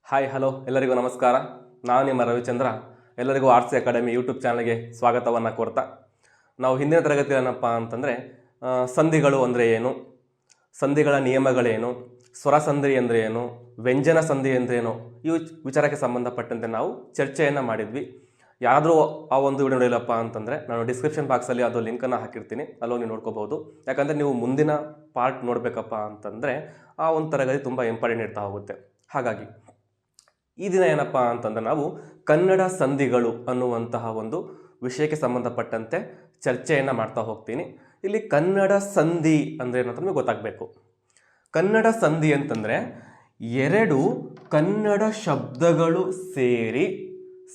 Hi hello ಎಲ್ಲರಿಗೂ ನಮಸ್ಕಾರ. ನಾನು ನಿಮ್ಮ ರವಿಚಂದ್ರ. ಎಲ್ಲರಿಗೂ ಆರ್ಟ್ಸ್ ಅಕಾಡೆಮಿ ಯೂಟ್ಯೂಬ್ ಚಾನಲ್ಗೆ ಸ್ವಾಗತವನ್ನು ಕೋರ್ತಾ, ನಾವು ಹಿಂದಿನ ತರಗತಿ ಏನಪ್ಪ ಅಂತಂದರೆ ಸಂಧಿಗಳು ಅಂದರೆ ಏನು, ಸಂಧಿಗಳ ನಿಯಮಗಳೇನು, ಸ್ವರ ಸಂಧಿ ಅಂದರೆ ಏನು, ವ್ಯಂಜನ ಸಂಧಿ ಅಂದ್ರೇನು, ಈ ವಿಚಾರಕ್ಕೆ ಸಂಬಂಧಪಟ್ಟಂತೆ ನಾವು ಚರ್ಚೆಯನ್ನು ಮಾಡಿದ್ವಿ. ಯಾರಾದರೂ ಆ ಒಂದು ವಿಡಿಯೋ ನೋಡಿಲ್ಲಪ್ಪ ಅಂತಂದರೆ ನಾನು ಡಿಸ್ಕ್ರಿಪ್ಷನ್ ಬಾಕ್ಸಲ್ಲಿ ಅದು ಲಿಂಕನ್ನು ಹಾಕಿರ್ತೀನಿ, ಅಲ್ಲೋ ನೀವು ನೋಡ್ಕೋಬಹುದು. ಯಾಕಂದರೆ ನೀವು ಮುಂದಿನ ಪಾರ್ಟ್ ನೋಡಬೇಕಪ್ಪ ಅಂತಂದರೆ ಆ ಒಂದು ತರಗತಿ ತುಂಬ ಇಂಪಾರ್ಟೆಂಟ್ ಇರ್ತಾ ಹೋಗುತ್ತೆ. ಹಾಗಾಗಿ ಈ ದಿನ ಏನಪ್ಪ ಅಂತಂದರೆ ನಾವು ಕನ್ನಡ ಸಂಧಿಗಳು ಅನ್ನುವಂತಹ ಒಂದು ವಿಷಯಕ್ಕೆ ಸಂಬಂಧಪಟ್ಟಂತೆ ಚರ್ಚೆಯನ್ನು ಮಾಡ್ತಾ ಹೋಗ್ತೀನಿ. ಇಲ್ಲಿ ಕನ್ನಡ ಸಂಧಿ ಅಂದರೆ ಏನಂತ ನಿಮಗೆ ಗೊತ್ತಾಗಬೇಕು. ಕನ್ನಡ ಸಂಧಿ ಅಂತಂದರೆ ಎರಡು ಕನ್ನಡ ಶಬ್ದಗಳು ಸೇರಿ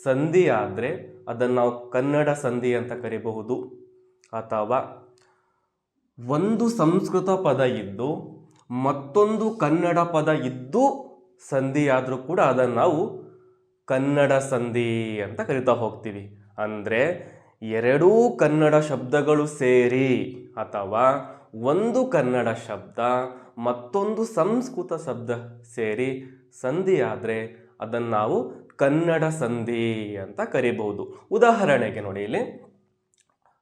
ಸಂಧಿ ಆದರೆ ಅದನ್ನು ನಾವು ಕನ್ನಡ ಸಂಧಿ ಅಂತ ಕರಿಬಹುದು. ಅಥವಾ ಒಂದು ಸಂಸ್ಕೃತ ಪದ ಇದ್ದು ಮತ್ತೊಂದು ಕನ್ನಡ ಪದ ಇದ್ದು ಸಂಧಿ ಆದರೂ ಕೂಡ ಅದನ್ನು ನಾವು ಕನ್ನಡ ಸಂಧಿ ಅಂತ ಕರಿತಾ ಹೋಗ್ತೀವಿ. ಅಂದರೆ ಎರಡೂ ಕನ್ನಡ ಶಬ್ದಗಳು ಸೇರಿ ಅಥವಾ ಒಂದು ಕನ್ನಡ ಶಬ್ದ ಮತ್ತೊಂದು ಸಂಸ್ಕೃತ ಶಬ್ದ ಸೇರಿ ಸಂಧಿ ಆದರೆ ಅದನ್ನು ನಾವು ಕನ್ನಡ ಸಂಧಿ ಅಂತ ಕರಿಬಹುದು. ಉದಾಹರಣೆಗೆ ನೋಡಿ, ಇಲ್ಲಿ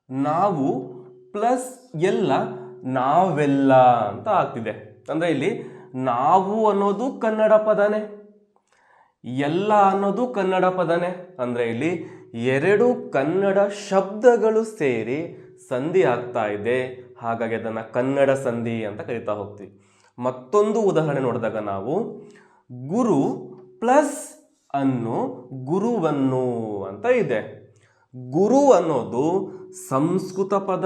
ನಾವು ಪ್ಲಸ್ ಎಲ್ಲ ನಾವೆಲ್ಲ ಅಂತ ಆಗ್ತಿದೆ. ಅಂದರೆ ಇಲ್ಲಿ ನಾವು ಅನ್ನೋದು ಕನ್ನಡ ಪದನೇ, ಎಲ್ಲ ಅನ್ನೋದು ಕನ್ನಡ ಪದನೇ. ಅಂದರೆ ಇಲ್ಲಿ ಎರಡು ಕನ್ನಡ ಶಬ್ದಗಳು ಸೇರಿ ಸಂಧಿ ಆಗ್ತಾ ಇದೆ, ಹಾಗಾಗಿ ಅದನ್ನು ಕನ್ನಡ ಸಂಧಿ ಅಂತ ಕರಿತಾ ಹೋಗ್ತೀವಿ. ಮತ್ತೊಂದು ಉದಾಹರಣೆ ನೋಡಿದಾಗ ನಾವು ಗುರು ಪ್ಲಸ್ ಅನ್ನು ಗುರುವನ್ನು ಅಂತ ಇದೆ. ಗುರು ಅನ್ನೋದು ಸಂಸ್ಕೃತ ಪದ,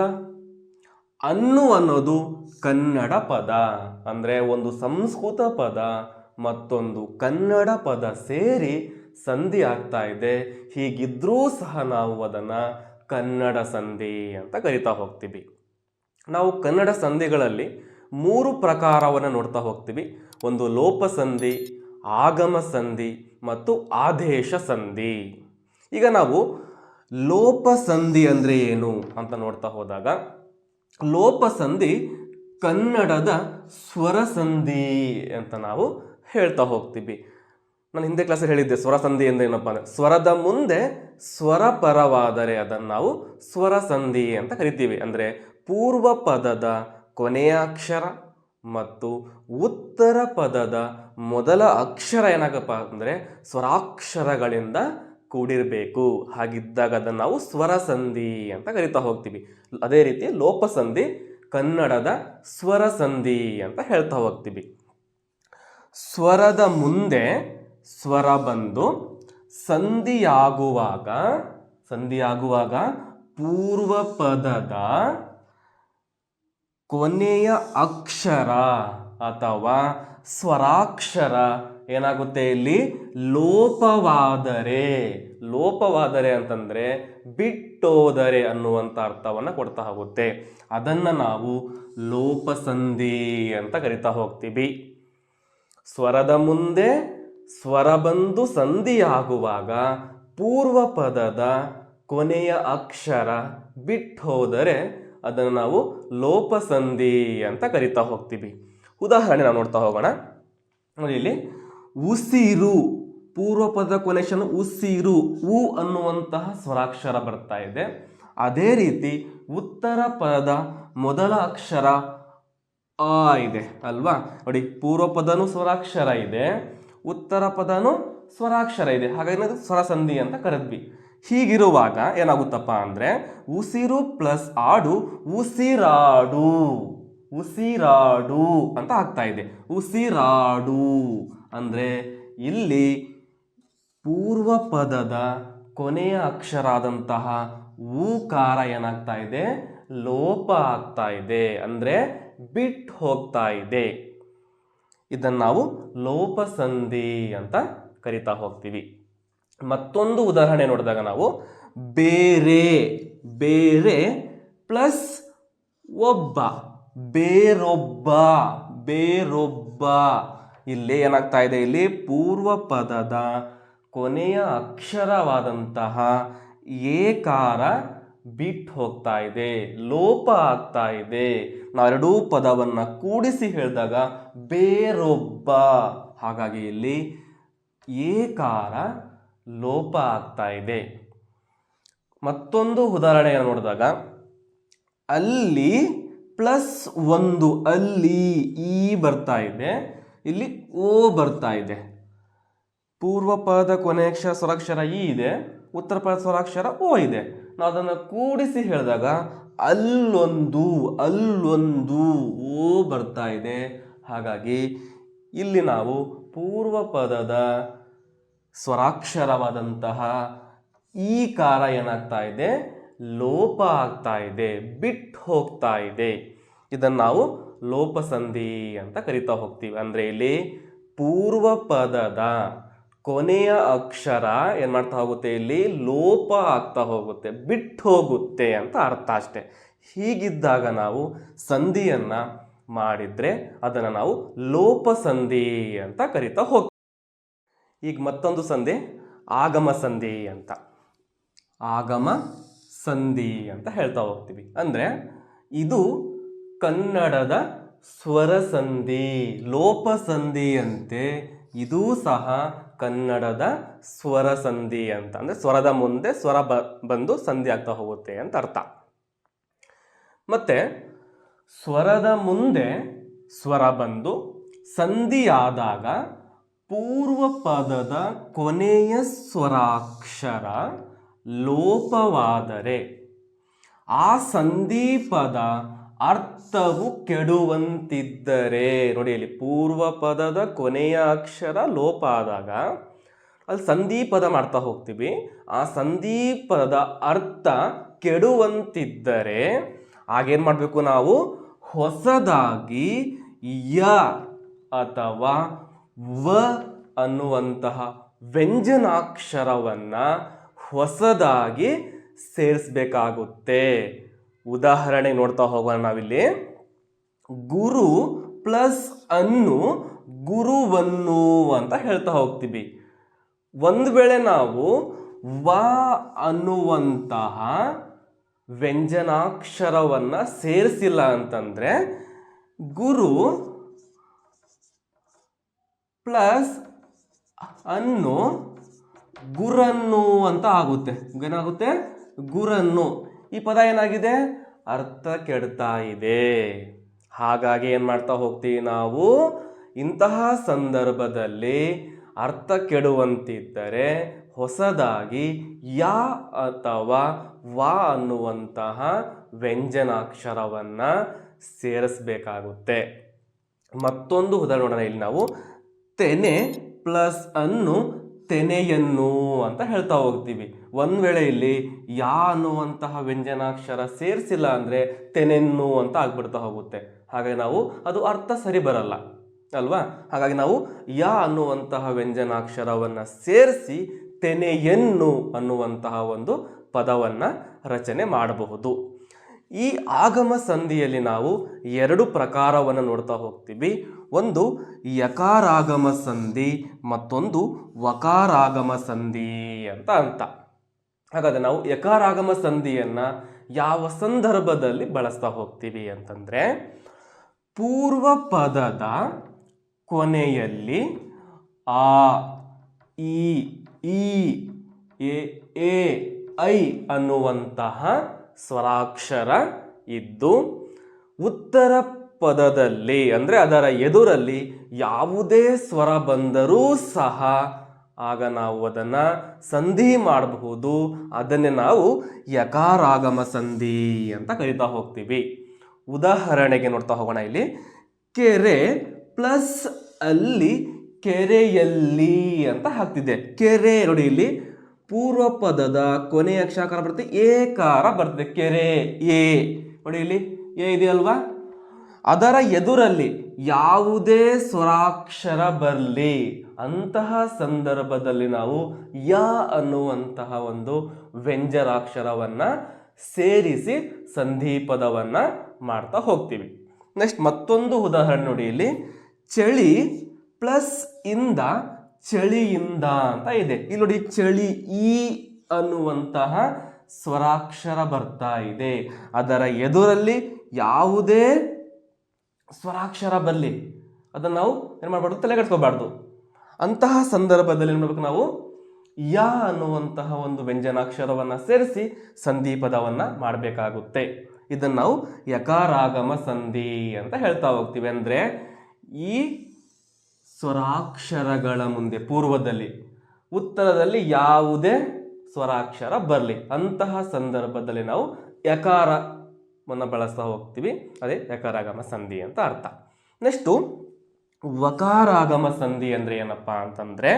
ಅನ್ನು ಅನ್ನೋದು ಕನ್ನಡ ಪದ. ಅಂದರೆ ಒಂದು ಸಂಸ್ಕೃತ ಪದ ಮತ್ತೊಂದು ಕನ್ನಡ ಪದ ಸೇರಿ ಸಂಧಿ ಆಗ್ತಾ ಇದೆ. ಹೀಗಿದ್ರೂ ಸಹ ನಾವು ಅದನ್ನು ಕನ್ನಡ ಸಂಧಿ ಅಂತ ಕರಿತಾ ಹೋಗ್ತೀವಿ. ನಾವು ಕನ್ನಡ ಸಂಧಿಗಳಲ್ಲಿ 3 ಪ್ರಕಾರವನ್ನು ನೋಡ್ತಾ ಹೋಗ್ತೀವಿ. ಒಂದು ಲೋಪ ಸಂಧಿ, ಆಗಮ ಸಂಧಿ ಮತ್ತು ಆದೇಶ ಸಂಧಿ. ಈಗ ನಾವು ಲೋಪ ಸಂಧಿ ಅಂದರೆ ಏನು ಅಂತ ನೋಡ್ತಾ ಹೋದಾಗ, ಲೋಪ ಸಂಧಿ ಕನ್ನಡದ ಸ್ವರ ಸಂಧಿ ಅಂತ ನಾವು ಹೇಳ್ತಾ ಹೋಗ್ತೀವಿ. ನಾನು ಹಿಂದೆ ಕ್ಲಾಸಲ್ಲಿ ಹೇಳಿದ್ದೆ ಸ್ವರ ಸಂಧಿ ಅಂದರೆ ಏನಪ್ಪ ಅಂದರೆ ಸ್ವರದ ಮುಂದೆ ಸ್ವರ ಪರವಾದರೆ ಅದನ್ನು ನಾವು ಸ್ವರ ಸಂಧಿ ಅಂತ ಕರಿತೀವಿ. ಅಂದರೆ ಪೂರ್ವ ಪದದ ಕೊನೆಯ ಅಕ್ಷರ ಮತ್ತು ಉತ್ತರ ಪದದ ಮೊದಲ ಅಕ್ಷರ ಏನಾಗಪ್ಪ ಅಂದರೆ ಸ್ವರಾಕ್ಷರಗಳಿಂದ ಕೂಡಿರಬೇಕು. ಹಾಗಿದ್ದಾಗ ಅದನ್ನು ನಾವು ಸ್ವರ ಸಂಧಿ ಅಂತ ಕರಿತಾ ಹೋಗ್ತೀವಿ. ಅದೇ ರೀತಿ ಲೋಪ ಸಂಧಿ ಕನ್ನಡದ ಸ್ವರ ಸಂಧಿ ಅಂತ ಹೇಳ್ತಾ ಹೋಗ್ತೀವಿ. ಸ್ವರದ ಮುಂದೆ ಸ್ವರ ಬಂದು ಸಂಧಿಯಾಗುವಾಗ ಪೂರ್ವ ಪದದ ಕೊನೆಯ ಅಕ್ಷರ ಅಥವಾ ಸ್ವರಾಕ್ಷರ ಏನಾಗುತ್ತೆ, ಇಲ್ಲಿ ಲೋಪವಾದರೆ ಅಂತಂದರೆ ಬಿಟ್ಟೋದರೆ ಅನ್ನುವಂಥ ಅರ್ಥವನ್ನು ಕೊಡ್ತಾ ಹೋಗುತ್ತೆ. ಅದನ್ನು ನಾವು ಲೋಪಸಂಧಿ ಅಂತ ಕರಿತಾ ಹೋಗ್ತೀವಿ. ಸ್ವರದ ಮುಂದೆ ಸ್ವರ ಬಂದು ಸಂಧಿಯಾಗುವಾಗ ಪೂರ್ವ ಪದದ ಕೊನೆಯ ಅಕ್ಷರ ಬಿಟ್ಟೋದರೆ ಅದನ್ನು ನಾವು ಲೋಪಸಂಧಿ ಅಂತ ಕರಿತಾ ಹೋಗ್ತೀವಿ. ಉದಾಹರಣೆ ನಾವು ನೋಡ್ತಾ ಹೋಗೋಣ. ನೋಡಿ, ಇಲ್ಲಿ ಉಸಿರು ಪೂರ್ವ ಪದ ಕೊನೆಕ್ಷನ್ ಉಸಿರು, ಉ ಅನ್ನುವಂತಹ ಸ್ವರಾಕ್ಷರ ಬರ್ತಾ ಇದೆ. ಅದೇ ರೀತಿ ಉತ್ತರ ಪದದ ಮೊದಲ ಅಕ್ಷರ ಆ ಇದೆ ಅಲ್ವಾ. ನೋಡಿ, ಪೂರ್ವ ಪದನೂ ಸ್ವರಾಕ್ಷರ ಇದೆ, ಉತ್ತರ ಪದನೂ ಸ್ವರಾಕ್ಷರ ಇದೆ, ಹಾಗಾಗಿ ಅದು ಸ್ವರ ಸಂಧಿ ಅಂತ ಕರೆದ್ವಿ. ಹೀಗಿರುವಾಗ ಏನಾಗುತ್ತಪ್ಪ ಅಂದರೆ ಉಸಿರು ಪ್ಲಸ್ ಆಡು ಉಸಿರಾಡು ಅಂತ ಆಗ್ತಾ ಇದೆ. ಉಸಿರಾಡು ಅಂದರೆ ಇಲ್ಲಿ ಪೂರ್ವ ಪದದ ಕೊನೆಯ ಅಕ್ಷರ ಆದಂತಹ ಊಕಾರ ಏನಾಗ್ತಾ ಇದೆ, ಲೋಪ ಆಗ್ತಾ ಇದೆ, ಅಂದರೆ ಬಿಟ್ಟು ಹೋಗ್ತಾ ಇದೆ. ಇದನ್ನು ನಾವು ಲೋಪ ಸಂಧಿ ಅಂತ ಕರಿತಾ ಹೋಗ್ತೀವಿ. ಮತ್ತೊಂದು ಉದಾಹರಣೆ ನೋಡಿದಾಗ ನಾವು ಬೇರೆ ಪ್ಲಸ್ ಒಬ್ಬ, ಬೇರೊಬ್ಬ ಇಲ್ಲಿ ಏನಾಗ್ತಾ ಇದೆ, ಇಲ್ಲಿ ಪೂರ್ವ ಪದದ ಕೊನೆಯ ಅಕ್ಷರವಾದಂತಹ ಏಕಾರ ಬಿಟ್ಟು ಹೋಗ್ತಾ ಇದೆ, ಲೋಪ ಆಗ್ತಾ ಇದೆ. ನಾವೆರಡೂ ಪದವನ್ನು ಕೂಡಿಸಿ ಹೇಳಿದಾಗ ಬೇರೊಬ್ಬ. ಹಾಗಾಗಿ ಇಲ್ಲಿ ಏಕಾರ ಲೋಪ ಆಗ್ತಾ ಇದೆ. ಮತ್ತೊಂದು ಉದಾಹರಣೆಯನ್ನು ನೋಡಿದಾಗ ಅಲ್ಲಿ ಪ್ಲಸ್ ಒಂದು, ಅಲ್ಲಿ ಈ ಬರ್ತಾ ಇದೆ, ಇಲ್ಲಿ ಓ ಬರ್ತಾ ಇದೆ. ಪೂರ್ವ ಪದದ ಕೊನೆಯ ಸ್ವರಾಕ್ಷರ ಇ ಇದೆ, ಉತ್ತರ ಪದದ ಸ್ವರಾಕ್ಷರ ಓ ಇದೆ. ನಾವು ಅದನ್ನು ಕೂಡಿಸಿ ಹೇಳಿದಾಗ ಅಲ್ಲೊಂದು ಓ ಬರ್ತಾ ಇದೆ. ಹಾಗಾಗಿ ಇಲ್ಲಿ ನಾವು ಪೂರ್ವ ಪದದ ಸ್ವರಾಕ್ಷರವಾದಂತಹ ಈ ಕಾರ ಏನಾಗ್ತಾ ಇದೆ, ಲೋಪ ಆಗ್ತಾ ಇದೆ, ಬಿಟ್ಟು ಹೋಗ್ತಾ ಇದೆ. ಇದನ್ನು ನಾವು ಲೋಪಸಂಧಿ ಅಂತ ಕರಿತಾ ಹೋಗ್ತೀವಿ. ಅಂದರೆ ಇಲ್ಲಿ ಪೂರ್ವ ಪದದ ಕೊನೆಯ ಅಕ್ಷರ ಏನು ಮಾಡ್ತಾ ಹೋಗುತ್ತೆ, ಇಲ್ಲಿ ಲೋಪ ಆಗ್ತಾ ಹೋಗುತ್ತೆ, ಬಿಟ್ಟು ಹೋಗುತ್ತೆ ಅಂತ ಅರ್ಥ ಅಷ್ಟೆ. ಹೀಗಿದ್ದಾಗ ನಾವು ಸಂಧಿಯನ್ನು ಮಾಡಿದರೆ ಅದನ್ನು ನಾವು ಲೋಪಸಂಧಿ ಅಂತ ಕರಿತಾ ಹೋಗ್ತೀವಿ. ಈಗ ಮತ್ತೊಂದು ಸಂಧಿ ಆಗಮ ಸಂಧಿ ಅಂತ, ಆಗಮ ಸಂಧಿ ಅಂತ ಹೇಳ್ತಾ ಹೋಗ್ತೀವಿ. ಅಂದರೆ ಇದು ಕನ್ನಡದ ಸ್ವರ ಸಂಧಿ, ಲೋಪಸಂಧಿಯಂತೆ ಇದು ಸಹ ಕನ್ನಡದ ಸ್ವರ ಸಂಧಿ ಅಂತ. ಅಂದರೆ ಸ್ವರದ ಮುಂದೆ ಸ್ವರ ಬಂದು ಸಂಧಿ ಆಗ್ತಾ ಹೋಗುತ್ತೆ ಅಂತ ಅರ್ಥ. ಮತ್ತೆ ಸ್ವರದ ಮುಂದೆ ಸ್ವರ ಬಂದು ಸಂಧಿಯಾದಾಗ ಪೂರ್ವ ಪದದ ಕೊನೆಯ ಸ್ವರಾಕ್ಷರ ಲೋಪವಾದರೆ ಆ ಸಂಧಿ ಪದ ಅರ್ಥವು ಕೆಡುವಂತಿದ್ದರೆ, ನೋಡಿ ಇಲ್ಲಿ ಪೂರ್ವ ಪದದ ಕೊನೆಯ ಅಕ್ಷರ ಲೋಪ ಆದಾಗ ಅಲ್ಲಿ ಸಂಧಿ ಪದ ಮಾಡ್ತಾ ಹೋಗ್ತೀವಿ. ಆ ಸಂಧಿ ಪದದ ಅರ್ಥ ಕೆಡುವಂತಿದ್ದರೆ ಆಗೇನು ಮಾಡಬೇಕು, ನಾವು ಹೊಸದಾಗಿ ಯ ಅಥವಾ ವ ಅನ್ನುವಂತಹ ವ್ಯಂಜನಾಕ್ಷರವನ್ನು ಹೊಸದಾಗಿ ಸೇರಿಸಬೇಕಾಗುತ್ತೆ. ಉದಾಹರಣೆ ನೋಡ್ತಾ ಹೋಗೋಣ ನಾವಿಲ್ಲಿ. ಗುರು ಪ್ಲಸ್ ಅನ್ನು ಗುರುವನ್ನು ಅಂತ ಹೇಳ್ತಾ ಹೋಗ್ತೀವಿ. ಒಂದು ವೇಳೆ ನಾವು ವ ಅನ್ನುವಂತಹ ವ್ಯಂಜನಾಕ್ಷರವನ್ನು ಸೇರಿಸಿಲ್ಲ ಅಂತಂದ್ರೆ ಗುರು ಪ್ಲಸ್ ಅನ್ನು ಗುರನ್ನು ಅಂತ ಆಗುತ್ತೆ. ಏನಾಗುತ್ತೆ, ಗುರನ್ನು. ಈ ಪದ ಏನಾಗಿದೆ, ಅರ್ಥ ಕೆಡ್ತಾ ಇದೆ. ಹಾಗಾಗಿ ಏನು ಮಾಡ್ತಾ ಹೋಗ್ತೀವಿ ನಾವು, ಇಂತಹ ಸಂದರ್ಭದಲ್ಲಿ ಅರ್ಥ ಕೆಡುವಂತಿದ್ದರೆ ಹೊಸದಾಗಿ ಯ ಅಥವಾ ವ ಅನ್ನುವಂತಹ ವ್ಯಂಜನಾಕ್ಷರವನ್ನು ಸೇರಿಸಬೇಕಾಗುತ್ತೆ. ಮತ್ತೊಂದು ಉದಾಹರಣೆ ನೋಡೋಣ. ಇಲ್ಲಿ ನಾವು ತೆನೆ ಪ್ಲಸ್ ಅನ್ನು ತೆನೆಯನ್ನು ಅಂತ ಹೇಳ್ತಾ ಹೋಗ್ತೀವಿ. ಒಂದು ವೇಳೆ ಇಲ್ಲಿ ಯಾ ಅನ್ನುವಂತಹ ವ್ಯಂಜನಾಕ್ಷರ ಸೇರಿಸಿಲ್ಲ ಅಂದರೆ ತೆನೆನ್ನು ಅಂತ ಆಗ್ಬಿಡ್ತಾ ಹೋಗುತ್ತೆ. ಹಾಗಾಗಿ ನಾವು ಅದು ಅರ್ಥ ಸರಿ ಬರಲ್ಲ ಅಲ್ವಾ. ಹಾಗಾಗಿ ನಾವು ಯಾ ಅನ್ನುವಂತಹ ವ್ಯಂಜನಾಕ್ಷರವನ್ನು ಸೇರಿಸಿ ತೆನೆಯನ್ನು ಅನ್ನುವಂತಹ ಒಂದು ಪದವನ್ನು ರಚನೆ ಮಾಡಬಹುದು. ಈ ಆಗಮ ಸಂಧಿಯಲ್ಲಿ ನಾವು ಎರಡು ಪ್ರಕಾರವನ್ನು ನೋಡ್ತಾ ಹೋಗ್ತೀವಿ. ಒಂದು ಯಕಾರಾಗಮ ಸಂಧಿ, ಮತ್ತೊಂದು ವಕಾರಾಗಮ ಸಂಧಿ ಅಂತ. ಹಾಗಾದರೆ ನಾವು ಯಕಾರಾಗಮ ಸಂಧಿಯನ್ನು ಯಾವ ಸಂದರ್ಭದಲ್ಲಿ ಬಳಸ್ತಾ ಹೋಗ್ತೀವಿ ಅಂತಂದರೆ, ಪೂರ್ವ ಪದದ ಕೊನೆಯಲ್ಲಿ ಆ, ಈ, ಎ, ಐ ಅನ್ನುವಂತಹ ಸ್ವರಾಕ್ಷರ ಇದ್ದು ಉತ್ತರ ಪದದಲ್ಲಿ ಅಂದರೆ ಅದರ ಎದುರಲ್ಲಿ ಯಾವುದೇ ಸ್ವರ ಬಂದರೂ ಸಹ ಆಗ ನಾವು ಅದನ್ನು ಸಂಧಿ ಮಾಡಬಹುದು. ಅದನ್ನೇ ನಾವು ಯಕಾರಾಗಮ ಸಂಧಿ ಅಂತ ಕರಿತಾ ಹೋಗ್ತೀವಿ. ಉದಾಹರಣೆಗೆ ನೋಡ್ತಾ ಹೋಗೋಣ. ಇಲ್ಲಿ ಕೆರೆ ಪ್ಲಸ್ ಅಲ್ಲಿ ಕೆರೆಯಲ್ಲಿ ಅಂತ ಹಾಕ್ತಿದೆ. ಕೆರೆ ನೋಡಿ, ಇಲ್ಲಿ ಪೂರ್ವ ಪದದ ಕೊನೆಯ ಅಕ್ಷರ ಬರುತ್ತೆ, ಏಕಾರ ಬರ್ತದೆ. ಕೆರೆ ಎ ನೋಡಿ, ಇಲ್ಲಿ ಎ ಇದೆಯಲ್ವಾ, ಅದರ ಎದುರಲ್ಲಿ ಯಾವುದೇ ಸ್ವರಾಕ್ಷರ ಬರಲಿ ಅಂತಹ ಸಂದರ್ಭದಲ್ಲಿ ನಾವು ಯ ಅನ್ನುವಂತಹ ಒಂದು ವ್ಯಂಜನಾಕ್ಷರವನ್ನು ಸೇರಿಸಿ ಸಂಧಿ ಪದವನ್ನು ಮಾಡ್ತಾ ಹೋಗ್ತೀವಿ. ನೆಕ್ಸ್ಟ್ ಮತ್ತೊಂದು ಉದಾಹರಣೆ ನೋಡಿ. ಇಲ್ಲಿ ಚಳಿ ಪ್ಲಸ್ ಇಂದ ಚಳಿಯಿಂದ ಅಂತ ಇದೆ. ಇಲ್ಲಿ ನೋಡಿ, ಚಳಿ ಈ ಅನ್ನುವಂತಹ ಸ್ವರಾಕ್ಷರ ಬರ್ತಾ ಇದೆ. ಅದರ ಎದುರಲ್ಲಿ ಯಾವುದೇ ಸ್ವರಾಕ್ಷರ ಬರಲಿ ಅದನ್ನು ನಾವು ಏನು ಮಾಡಬಾರ್ದು, ತಲೆಗೆಡ್ಸ್ಕೋಬಾರ್ದು. ಅಂತಹ ಸಂದರ್ಭದಲ್ಲಿ ಏನು ಮಾಡಬೇಕು ನಾವು ಯ ಅನ್ನುವಂತಹ ಒಂದು ವ್ಯಂಜನಾಕ್ಷರವನ್ನು ಸೇರಿಸಿ ಸಂಧಿ ಪದವನ್ನು ಮಾಡಬೇಕಾಗುತ್ತೆ. ಇದನ್ನು ನಾವು ಯಕಾರಾಗಮ ಸಂಧಿ ಅಂತ ಹೇಳ್ತಾ ಹೋಗ್ತೀವಿ. ಅಂದರೆ ಈ ಸ್ವರಾಕ್ಷರಗಳ ಮುಂದೆ ಪೂರ್ವದಲ್ಲಿ ಉತ್ತರದಲ್ಲಿ ಯಾವುದೇ ಸ್ವರಾಕ್ಷರ ಬರಲಿ ಅಂತಹ ಸಂದರ್ಭದಲ್ಲಿ ನಾವು ಯಕಾರವನ್ನು ಬಳಸ್ತಾ ಹೋಗ್ತೀವಿ. ಅದೇ ಯಕಾರಾಗಮ ಸಂಧಿ ಅಂತ ಅರ್ಥ. ನೆಕ್ಸ್ಟು ವಕಾರಾಗಮ ಸಂಧಿ ಅಂದರೆ ಏನಪ್ಪ ಅಂತಂದರೆ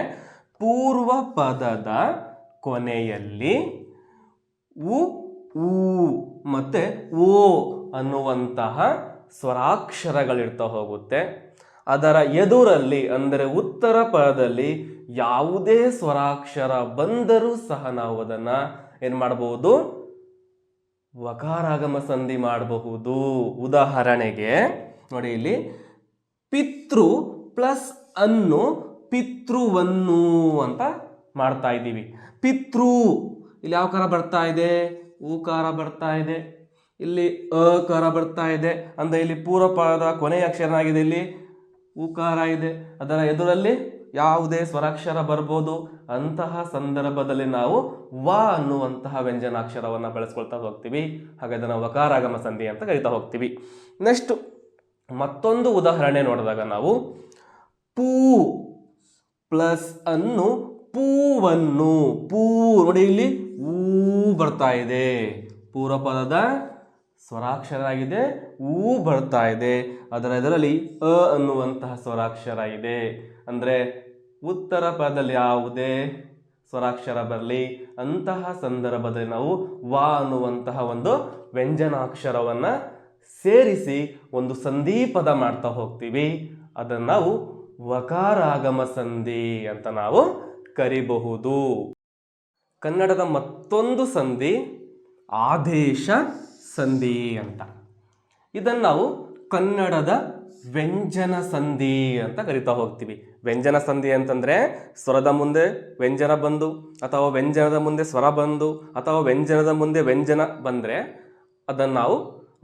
ಪೂರ್ವ ಪದದ ಕೊನೆಯಲ್ಲಿ ಉ ಊ ಮತ್ತು ಓ ಅನ್ನುವಂತಹ ಸ್ವರಾಕ್ಷರಗಳಿರ್ತಾ ಹೋಗುತ್ತೆ. ಅದರ ಎದುರಲ್ಲಿ ಅಂದರೆ ಉತ್ತರ ಪದದಲ್ಲಿ ಯಾವುದೇ ಸ್ವರಾಕ್ಷರ ಬಂದರೂ ಸಹ ನಾವು ಅದನ್ನು ಏನು ಮಾಡಬಹುದು, ವಕಾರಾಗಮ ಸಂಧಿ ಮಾಡಬಹುದು. ಉದಾಹರಣೆಗೆ ನೋಡಿ, ಇಲ್ಲಿ ಪಿತೃ ಪ್ಲಸ್ ಅನ್ನು ಪಿತೃವನ್ನು ಅಂತ ಮಾಡ್ತಾ ಇದ್ದೀವಿ. ಪಿತೃ ಇಲ್ಲಿ ಯಾವ ಕಾರ ಬರ್ತಾ ಇದೆ, ಊಕಾರ ಬರ್ತಾ ಇದೆ, ಇಲ್ಲಿ ಅಕಾರ ಬರ್ತಾ ಇದೆ. ಅಂದರೆ ಇಲ್ಲಿ ಪೂರ್ವ ಪದದ ಕೊನೆಯ ಅಕ್ಷರ ಆಗಿದೆ, ಇಲ್ಲಿ ಊಕಾರ ಇದೆ. ಅದರ ಎದುರಲ್ಲಿ ಯಾವುದೇ ಸ್ವರಾಕ್ಷರ ಬರ್ಬೋದು. ಅಂತಹ ಸಂದರ್ಭದಲ್ಲಿ ನಾವು ವ ಅನ್ನುವಂತಹ ವ್ಯಂಜನಾಕ್ಷರವನ್ನು ಬಳಸ್ಕೊಳ್ತಾ ಹೋಗ್ತೀವಿ. ಹಾಗೆ ಅದನ್ನು ವಕಾರಾಗಮ ಸಂಧಿ ಅಂತ ಕರಿತಾ ಹೋಗ್ತೀವಿ. ನೆಕ್ಸ್ಟ್ ಮತ್ತೊಂದು ಉದಾಹರಣೆ ನೋಡಿದಾಗ ನಾವು ಪೂ ಪ್ಲಸ್ ಅನ್ನು ಪೂವನ್ನು, ಪೂ ನೋಡಿ ಇಲ್ಲಿ ಊ ಬರ್ತಾ ಇದೆ, ಪೂರ್ವ ಪದದ ಸ್ವರಾಕ್ಷರ ಆಗಿದೆ, ಊ ಬರ್ತಾ ಇದೆ. ಅದರ ಎದುರಲ್ಲಿ ಅ ಅನ್ನುವಂತಹ ಸ್ವರಾಕ್ಷರ ಇದೆ. ಅಂದರೆ ಉತ್ತರ ಪದದಲ್ಲಿ ಯಾವುದೇ ಸ್ವರಾಕ್ಷರ ಬರಲಿ ಅಂತಹ ಸಂದರ್ಭದಲ್ಲಿ ನಾವು ವ ಅನ್ನುವಂತಹ ಒಂದು ವ್ಯಂಜನಾಕ್ಷರವನ್ನು ಸೇರಿಸಿ ಒಂದು ಸಂಧಿ ಪದ ಮಾಡ್ತಾ ಹೋಗ್ತೀವಿ. ಅದನ್ನು ನಾವು ವಕಾರಾಗಮ ಸಂಧಿ ಅಂತ ನಾವು ಕರಿಬಹುದು. ಕನ್ನಡದ ಮತ್ತೊಂದು ಸಂಧಿ ಆದೇಶ ಸಂಧಿ ಅಂತ. ಇದನ್ನು ನಾವು ಕನ್ನಡದ ವ್ಯಂಜನ ಸಂಧಿ ಅಂತ ಕರಿತಾ ಹೋಗ್ತೀವಿ. ವ್ಯಂಜನ ಸಂಧಿ ಅಂತಂದರೆ ಸ್ವರದ ಮುಂದೆ ವ್ಯಂಜನ ಬಂದು, ಅಥವಾ ವ್ಯಂಜನದ ಮುಂದೆ ಸ್ವರ ಬಂದು, ಅಥವಾ ವ್ಯಂಜನದ ಮುಂದೆ ವ್ಯಂಜನ ಬಂದರೆ ಅದನ್ನು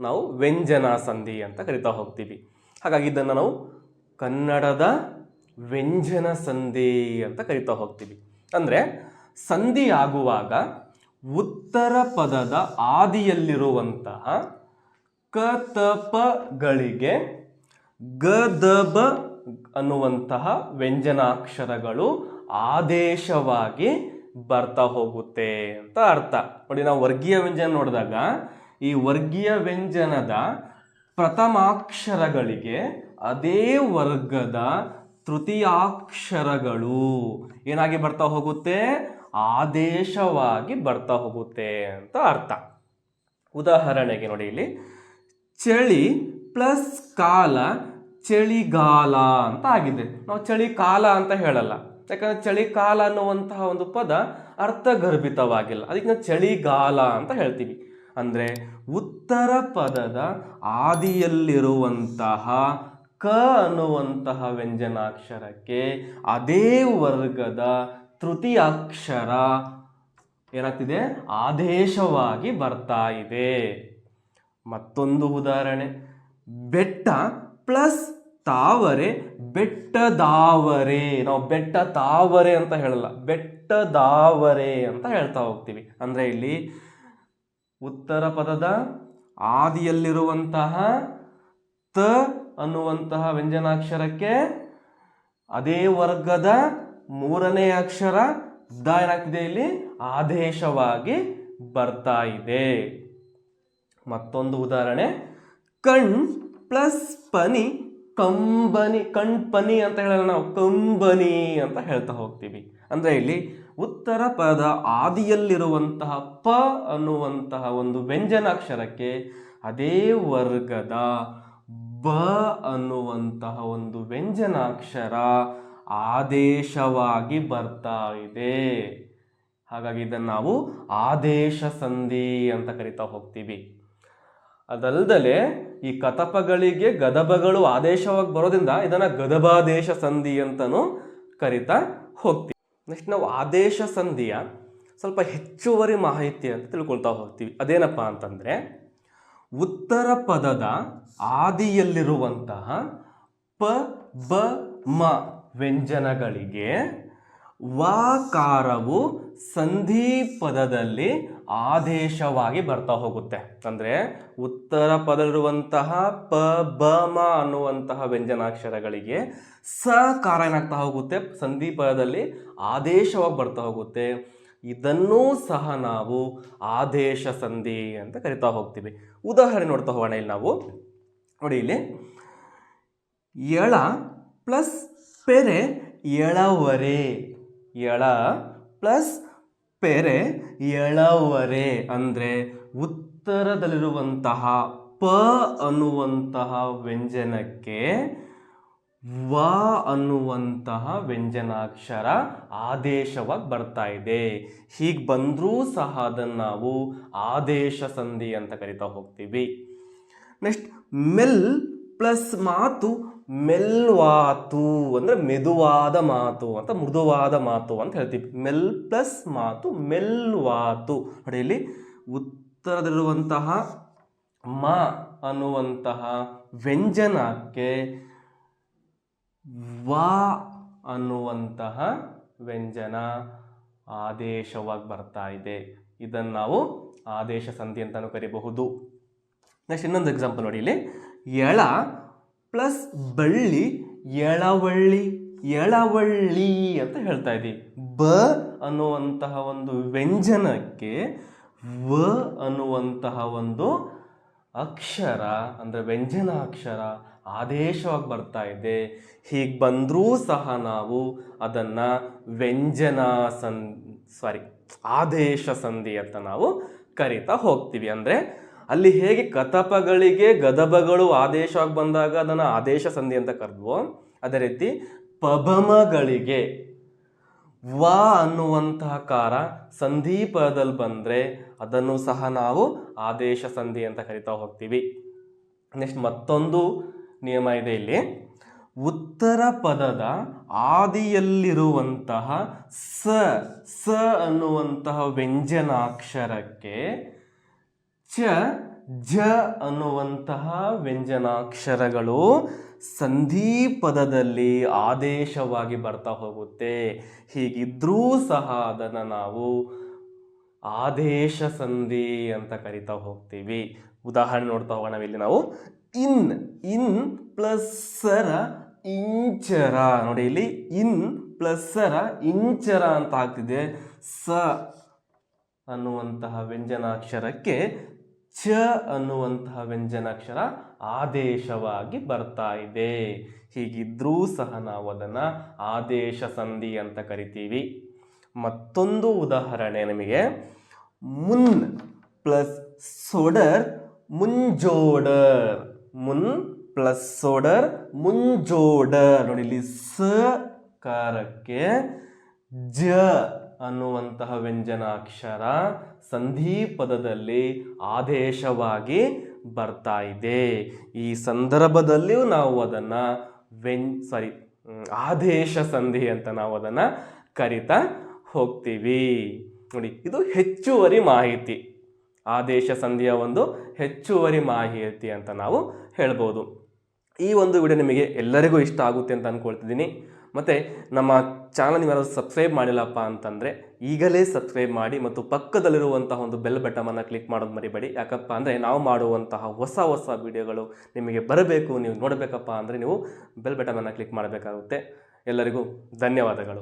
ನಾವು ವ್ಯಂಜನ ಸಂಧಿ ಅಂತ ಕರಿತಾ ಹೋಗ್ತೀವಿ. ಹಾಗಾಗಿ ಇದನ್ನು ನಾವು ಕನ್ನಡದ ವ್ಯಂಜನ ಸಂಧಿ ಅಂತ ಕರಿತಾ ಹೋಗ್ತೀವಿ. ಅಂದರೆ ಸಂಧಿ ಆಗುವಾಗ ಉತ್ತರ ಪದದ ಆದಿಯಲ್ಲಿರುವಂತಹ ಕತಪಗಳಿಗೆ ಗದಬ ಅನ್ನುವಂತಹ ವ್ಯಂಜನಾಕ್ಷರಗಳು ಆದೇಶವಾಗಿ ಬರ್ತಾ ಹೋಗುತ್ತೆ ಅಂತ ಅರ್ಥ. ನೋಡಿ, ನಾವು ವರ್ಗೀಯ ವ್ಯಂಜನ ನೋಡಿದಾಗ ಈ ವರ್ಗೀಯ ವ್ಯಂಜನದ ಪ್ರಥಮಾಕ್ಷರಗಳಿಗೆ ಅದೇ ವರ್ಗದ ತೃತೀಯಾಕ್ಷರಗಳು ಏನಾಗಿ ಬರ್ತಾ ಹೋಗುತ್ತೆ, ಆದೇಶವಾಗಿ ಬರ್ತಾ ಹೋಗುತ್ತೆ ಅಂತ ಅರ್ಥ. ಉದಾಹರಣೆಗೆ ನೋಡಿ, ಇಲ್ಲಿ ಚಳಿ ಪ್ಲಸ್ ಕಾಲ ಚಳಿಗಾಲ ಅಂತ ಆಗಿದೆ. ನಾವು ಚಳಿಕಾಲ ಅಂತ ಹೇಳಲ್ಲ, ಯಾಕಂದ್ರೆ ಚಳಿಕಾಲ ಅನ್ನುವಂತಹ ಒಂದು ಪದ ಅರ್ಥಗರ್ಭಿತವಾಗಿಲ್ಲ. ಅದಕ್ಕೆ ನಾವು ಚಳಿಗಾಲ ಅಂತ ಹೇಳ್ತೀವಿ. ಅಂದರೆ ಉತ್ತರ ಪದದ ಆದಿಯಲ್ಲಿರುವಂತಹ ಕ ಅನ್ನುವಂತಹ ವ್ಯಂಜನಾಕ್ಷರಕ್ಕೆ ಅದೇ ವರ್ಗದ ತೃತೀಯಾಕ್ಷರ ಏನಾಗ್ತಿದೆ, ಆದೇಶವಾಗಿ ಬರ್ತಾ ಇದೆ. ಮತ್ತೊಂದು ಉದಾಹರಣೆ, ಬೆಟ್ಟ ಪ್ಲಸ್ ತಾವರೆ ಬೆಟ್ಟದಾವರೆ. ನಾವು ಬೆಟ್ಟ ತಾವರೆ ಅಂತ ಹೇಳಲ್ಲ, ಬೆಟ್ಟದಾವರೆ ಅಂತ ಹೇಳ್ತಾ ಹೋಗ್ತೀವಿ. ಅಂದರೆ ಇಲ್ಲಿ ಉತ್ತರ ಪದದ ಆದಿಯಲ್ಲಿರುವಂತಹ ತ ಅನ್ನುವಂತಹ ವ್ಯಂಜನಾಕ್ಷರಕ್ಕೆ ಅದೇ ವರ್ಗದ ಮೂರನೇ ಅಕ್ಷರ ದ ಏನಾಗ್ತಿದೆ, ಇಲ್ಲಿ ಆದೇಶವಾಗಿ ಬರ್ತಾ ಇದೆ. ಮತ್ತೊಂದು ಉದಾಹರಣೆ, ಕಣ್ ಪ್ಲಸ್ ಪನಿ ಕಂಬನಿ. ಕಣ್ಪನಿ ಅಂತ ಹೇಳಲ್ಲ, ನಾವು ಕಂಬನಿ ಅಂತ ಹೇಳ್ತಾ ಹೋಗ್ತೀವಿ. ಅಂದರೆ ಇಲ್ಲಿ ಉತ್ತರ ಪದ ಆದಿಯಲ್ಲಿರುವಂತಹ ಪ ಅನ್ನುವಂತಹ ಒಂದು ವ್ಯಂಜನಾಕ್ಷರಕ್ಕೆ ಅದೇ ವರ್ಗದ ಬ ಅನ್ನುವಂತಹ ಒಂದು ವ್ಯಂಜನಾಕ್ಷರ ಆದೇಶವಾಗಿ ಬರ್ತಾ ಇದೆ. ಹಾಗಾಗಿ ಇದನ್ನು ನಾವು ಆದೇಶ ಸಂಧಿ ಅಂತ ಕರಿತಾ ಹೋಗ್ತೀವಿ. ಅದಲ್ಲದೆ ಈ ಕತಪಗಳಿಗೆ ಗದಬಗಳು ಆದೇಶವಾಗಿ ಬರೋದ್ರಿಂದ ಇದನ್ನು ಗದಬಾದೇಶ ಸಂಧಿ ಅಂತಲೂ ಕರಿತಾ ಹೋಗ್ತೀವಿ. ನೆಕ್ಸ್ಟ್ ನಾವು ಆದೇಶ ಸಂಧಿಯ ಸ್ವಲ್ಪ ಹೆಚ್ಚುವರಿ ಮಾಹಿತಿ ಅಂತ ತಿಳ್ಕೊಳ್ತಾ ಹೋಗ್ತೀವಿ. ಅದೇನಪ್ಪ ಅಂತಂದರೆ, ಉತ್ತರ ಪದದ ಆದಿಯಲ್ಲಿರುವಂತಹ ಪ ಬ ಮ ವ್ಯಂಜನಗಳಿಗೆ ವಾಕಾರವು ಸಂಧಿ ಪದದಲ್ಲಿ ಆದೇಶವಾಗಿ ಬರ್ತಾ ಹೋಗುತ್ತೆ. ಅಂದರೆ ಉತ್ತರ ಪದವಿರುವಂತಹ ಪ ಬ ಮ ಅನ್ನುವಂತಹ ವ್ಯಂಜನಾಕ್ಷರಗಳಿಗೆ ಸಕಾರ ಏನಾಗ್ತಾ ಹೋಗುತ್ತೆ, ಸಂಧಿ ಪದದಲ್ಲಿ ಆದೇಶವಾಗಿ ಬರ್ತಾ ಹೋಗುತ್ತೆ. ಇದನ್ನೂ ಸಹ ನಾವು ಆದೇಶ ಸಂಧಿ ಅಂತ ಕರಿತಾ ಹೋಗ್ತೀವಿ. ಉದಾಹರಣೆ ನೋಡ್ತಾ ಹೋಗೋಣ. ಇಲ್ಲಿ ನಾವು ನೋಡಿ, ಇಲ್ಲಿ ಎಳ ಪ್ಲಸ್ ಪೆರೆ ಎಳವರೆ, ಎಳ ಪ್ಲಸ್ ಪೆರೆ ಎಳವರೆ ಅಂದರೆ ಉತ್ತರದಲ್ಲಿರುವಂತಹ ಪ ಅನ್ನುವಂತಹ ವ್ಯಂಜನಕ್ಕೆ ವ ಅನ್ನುವಂತಹ ವ್ಯಂಜನಾಕ್ಷರ ಆದೇಶವಾಗಿ ಬರ್ತಾ ಇದೆ. ಹೀಗೆ ಬಂದರೂ ಸಹ ಅದನ್ನು ನಾವು ಆದೇಶ ಸಂಧಿ ಅಂತ ಕರಿತಾ ಹೋಗ್ತೀವಿ. ನೆಕ್ಸ್ಟ್ ಮೆಲ್ ಪ್ಲಸ್ ಮಾತು ಮೆಲ್ವಾತು ಅಂದರೆ ಮೆದುವಾದ ಮಾತು ಅಂತ, ಮೃದುವಾದ ಮಾತು ಅಂತ ಹೇಳ್ತೀವಿ. ಮೆಲ್ ಪ್ಲಸ್ ಮಾತು ಮೆಲ್ವಾತು. ನೋಡಿ, ಇಲ್ಲಿ ಉತ್ತರದಲ್ಲಿರುವಂತಹ ಮ ಅನ್ನುವಂತಹ ವ್ಯಂಜನಕ್ಕೆ ವಾ ಅನ್ನುವಂತಹ ವ್ಯಂಜನ ಆದೇಶವಾಗಿ ಬರ್ತಾ ಇದೆ. ಇದನ್ನು ನಾವು ಆದೇಶ ಸಂಧಿ ಅಂತಲೂ ಕರಿಬಹುದು. ನೆಕ್ಸ್ಟ್ ಇನ್ನೊಂದು ಎಕ್ಸಾಂಪಲ್ ನೋಡಿ, ಇಲ್ಲಿ ಎಳ ಪ್ಲಸ್ ಬಳ್ಳಿ ಎಳವಳ್ಳಿ, ಎಳವಳ್ಳಿ ಅಂತ ಹೇಳ್ತಾ ಇದ್ದೀವಿ. ಬ ಅನ್ನುವಂತಹ ಒಂದು ವ್ಯಂಜನಕ್ಕೆ ವ ಅನ್ನುವಂತಹ ಒಂದು ಅಕ್ಷರ ಅಂದರೆ ವ್ಯಂಜನಾಕ್ಷರ ಆದೇಶವಾಗಿ ಬರ್ತಾ ಇದೆ. ಹೀಗೆ ಬಂದರೂ ಸಹ ನಾವು ಅದನ್ನು ಆದೇಶ ಸಂಧಿ ಅಂತ ನಾವು ಕರಿತಾ ಹೋಗ್ತೀವಿ. ಅಂದರೆ ಅಲ್ಲಿ ಹೇಗೆ ಕತಪಗಳಿಗೆ ಗದಬಗಳು ಆದೇಶವಾಗಿ ಬಂದಾಗ ಅದನ್ನು ಆದೇಶ ಸಂಧಿ ಅಂತ ಕರೆದ್ವೋ, ಅದೇ ರೀತಿ ಪಬಮಗಳಿಗೆ ವ ಅನ್ನುವಂತಹ ಕಾರ ಸಂಧಿ ಪದದಲ್ಲಿ ಬಂದರೆ ಅದನ್ನು ಸಹ ನಾವು ಆದೇಶ ಸಂಧಿ ಅಂತ ಕರಿತಾ ಹೋಗ್ತೀವಿ. ನೆಕ್ಸ್ಟ್ ಮತ್ತೊಂದು ನಿಯಮ ಇದೆ ಇಲ್ಲಿ. ಉತ್ತರ ಪದದ ಆದಿಯಲ್ಲಿರುವಂತಹ ಸ ಅನ್ನುವಂತಹ ವ್ಯಂಜನಾಕ್ಷರಕ್ಕೆ ಚ ಜ ಅನ್ನುವಂತಹ ವ್ಯಂಜನಾಕ್ಷರಗಳು ಸಂಧಿ ಪದದಲ್ಲಿ ಆದೇಶವಾಗಿ ಬರ್ತಾ ಹೋಗುತ್ತೆ. ಹೀಗಿದ್ರೂ ಸಹ ಅದನ್ನು ನಾವು ಆದೇಶ ಸಂಧಿ ಅಂತ ಕರಿತಾ ಹೋಗ್ತೀವಿ. ಉದಾಹರಣೆ ನೋಡ್ತಾ ಹೋಗೋಣ. ಇಲ್ಲಿ ನಾವು ಇನ್ ಪ್ಲಸ್ ಸರ ಇಂಚರ. ನೋಡಿ, ಇಲ್ಲಿ ಇನ್ ಪ್ಲಸ್ ಸರ ಇಂಚರ ಅಂತ ಆಗ್ತಿದೆ. ಸ ಅನ್ನುವಂತಹ ವ್ಯಂಜನಾಕ್ಷರಕ್ಕೆ ಚ ಅನ್ನುವಂತಹ ವ್ಯಂಜನಾಕ್ಷರ ಆದೇಶವಾಗಿ ಬರ್ತಾ ಇದೆ. ಹೀಗಿದ್ರೂ ಸಹ ನಾವು ಅದನ್ನು ಆದೇಶ ಸಂಧಿ ಅಂತ ಕರಿತೀವಿ. ಮತ್ತೊಂದು ಉದಾಹರಣೆ ನಿಮಗೆ, ಮುನ್ ಪ್ಲಸ್ ಸೊಡರ್ ಮುಂಜೋಡರ್, ಮುನ್ ಪ್ಲಸ್ ಸೊಡರ್ ಮುಂಜೋಡರ್. ನೋಡಿ, ಇಲ್ಲಿ ಸ ಕಾರಕ್ಕೆ ಜ ಅನ್ನುವಂತಹ ವ್ಯಂಜನಾಕ್ಷರ ಸಂಧಿ ಪದದಲ್ಲಿ ಆದೇಶವಾಗಿ ಬರ್ತಾ ಇದೆ. ಈ ಸಂದರ್ಭದಲ್ಲಿಯೂ ನಾವು ಅದನ್ನು ಆದೇಶ ಸಂಧಿ ಅಂತ ನಾವು ಅದನ್ನು ಕರಿತಾ ಹೋಗ್ತೀವಿ. ನೋಡಿ, ಇದು ಹೆಚ್ಚುವರಿ ಮಾಹಿತಿ, ಆದೇಶ ಸಂಧಿಯ ಒಂದು ಹೆಚ್ಚುವರಿ ಮಾಹಿತಿ ಅಂತ ನಾವು ಹೇಳ್ಬೋದು. ಈ ಒಂದು ವಿಡಿಯೋ ನಿಮಗೆ ಎಲ್ಲರಿಗೂ ಇಷ್ಟ ಆಗುತ್ತೆ ಅಂತ ಅಂದ್ಕೊಳ್ತಿದ್ದೀನಿ. ಮತ್ತು ನಮ್ಮ ಚಾನಲ್ ನೀವು ಯಾರಾದರೂ ಸಬ್ಸ್ಕ್ರೈಬ್ ಮಾಡಿಲ್ಲಪ್ಪ ಅಂತಂದರೆ ಈಗಲೇ ಸಬ್ಸ್ಕ್ರೈಬ್ ಮಾಡಿ ಮತ್ತು ಪಕ್ಕದಲ್ಲಿರುವಂತಹ ಒಂದು ಬೆಲ್ ಬಟನನ್ನು ಕ್ಲಿಕ್ ಮಾಡೋದು ಮರಿಬೇಡಿ. ಯಾಕಪ್ಪ ಅಂದರೆ ನಾವು ಮಾಡುವಂತಹ ಹೊಸ ವಿಡಿಯೋಗಳು ನಿಮಗೆ ಬರಬೇಕು, ನೀವು ನೋಡಬೇಕಪ್ಪ ಅಂದರೆ ನೀವು ಬೆಲ್ ಬಟನನ್ನು ಕ್ಲಿಕ್ ಮಾಡಬೇಕಾಗುತ್ತೆ. ಎಲ್ಲರಿಗೂ ಧನ್ಯವಾದಗಳು.